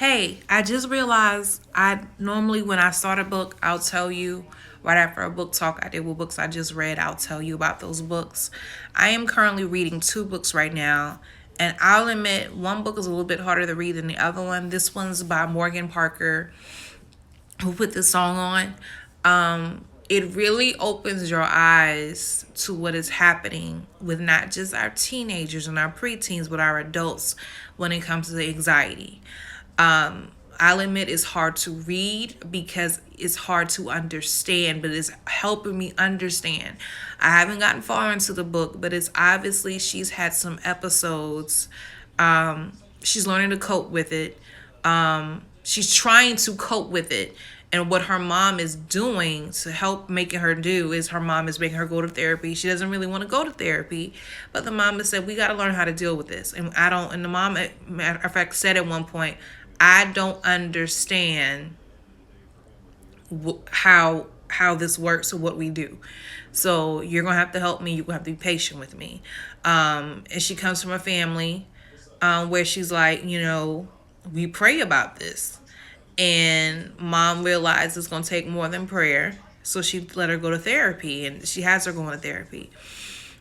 Hey, I just realized I normally, when I start a book, I'll tell you right after a book talk I did with books I just read, I'll tell you about those books. I am currently reading two books right now, and I'll admit one book is a little bit harder to read than the other one. This one's by Morgan Parker, who put this song on. It really opens your eyes to what is happening with not just our teenagers and our preteens, but our adults when it comes to anxiety. I'll admit it's hard to read because it's hard to understand, but it's helping me understand. I haven't gotten far into the book, but it's obviously she's had some episodes. She's learning to cope with it. She's trying to cope with it. And what her mom is doing to help making her do is her mom is making her go to therapy. She doesn't really want to go to therapy, but the mom has said, we got to learn how to deal with this. And I don't, and the mom, matter of fact, said at one point, I don't understand how this works or what we do. So you're gonna have to help me. You're gonna have to be patient with me. And she comes from a family where she's like, we pray about this, and mom realized it's gonna take more than prayer, so she let her go to therapy, and she has her going to therapy.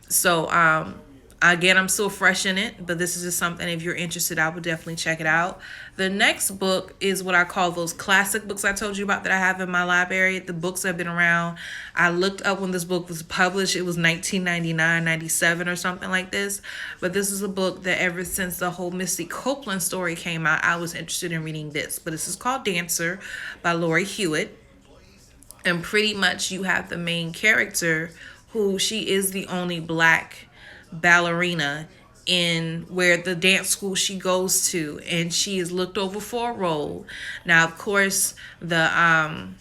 So again, I'm still fresh in it, but this is just something, if you're interested, I would definitely check it out. The next book is what I call those classic books I told you about that I have in my library. The books have been around. I looked up when this book was published. It was 1999, 97 or something like this. But this is a book that ever since the whole Misty Copeland story came out, I was interested in reading this. But this is called Dancer by Lorri Hewitt. And pretty much you have the main character who she is the only black ballerina in where the dance school she goes to, and she is looked over for a role. Now, of course, the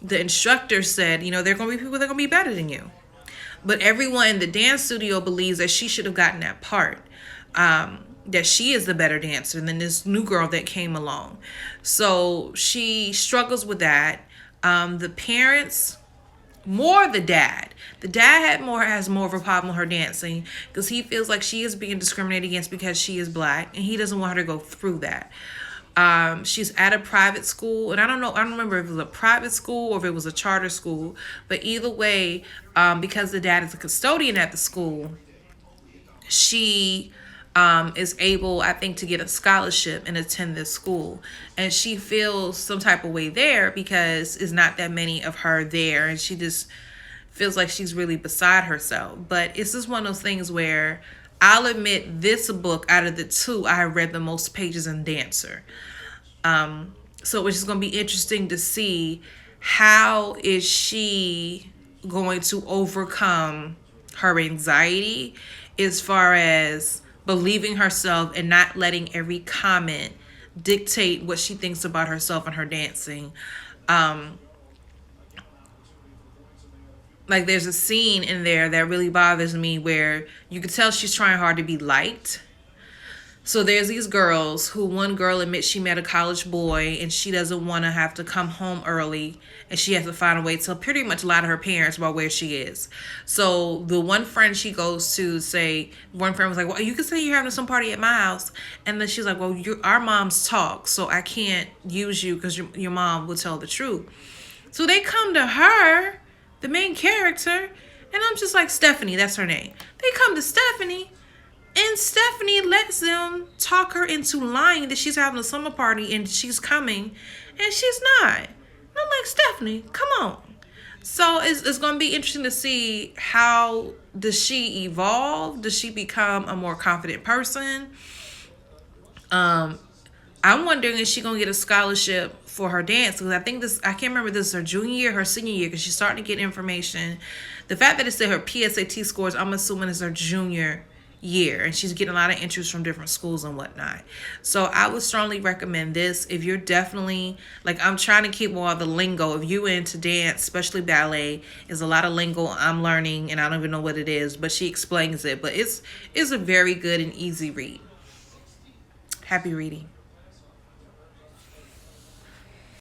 instructor said, there are going to be people that are going to be better than you, but everyone in the dance studio believes that she should have gotten that part, that she is the better dancer than this new girl that came along. So she struggles with that. The parents, more the dad. The dad has more of a problem with her dancing because he feels like she is being discriminated against because she is black, and he doesn't want her to go through that. She's at a private school, and I don't remember if it was a private school or if it was a charter school, but either way, because the dad is a custodian at the school, she is able, I think, to get a scholarship and attend this school. And she feels some type of way there because it's not that many of her there, and she just feels like she's really beside herself. But it's just one of those things where I'll admit this book, out of the two, I have read the most pages in Dancer. So it's just going to be interesting to see how is she going to overcome her anxiety as far as believing herself and not letting every comment dictate what she thinks about herself and her dancing. Like, there's a scene in there that really bothers me where you can tell she's trying hard to be liked. So there's these girls who, one girl admits she met a college boy and she doesn't want to have to come home early, and she has to find a way to pretty much lie to her parents about where she is. So the one friend she goes to one friend was like, well, you can say you're having some party at my house. And then she's like, well, our moms talk, so I can't use you because your mom will tell the truth. So they come to her, the main character, and I'm just like, Stephanie, that's her name. They come to Stephanie, and Stephanie lets them talk her into lying that she's having a summer party and she's coming, and she's not. And I'm like, Stephanie, come on. So it's going to be interesting to see, how does she evolve? Does she become a more confident person? I'm wondering, is she going to get a scholarship for her dance? Because I can't remember this is her junior year, her senior year, because she's starting to get information. The fact that it said her PSAT scores, I'm assuming is her junior year, and she's getting a lot of interest from different schools and whatnot. So I would strongly recommend this if you're definitely, like, I'm trying to keep all the lingo. If you into dance, especially ballet, is a lot of lingo I'm learning, and I don't even know what it is, but she explains it. But it's a very good and easy read. Happy reading.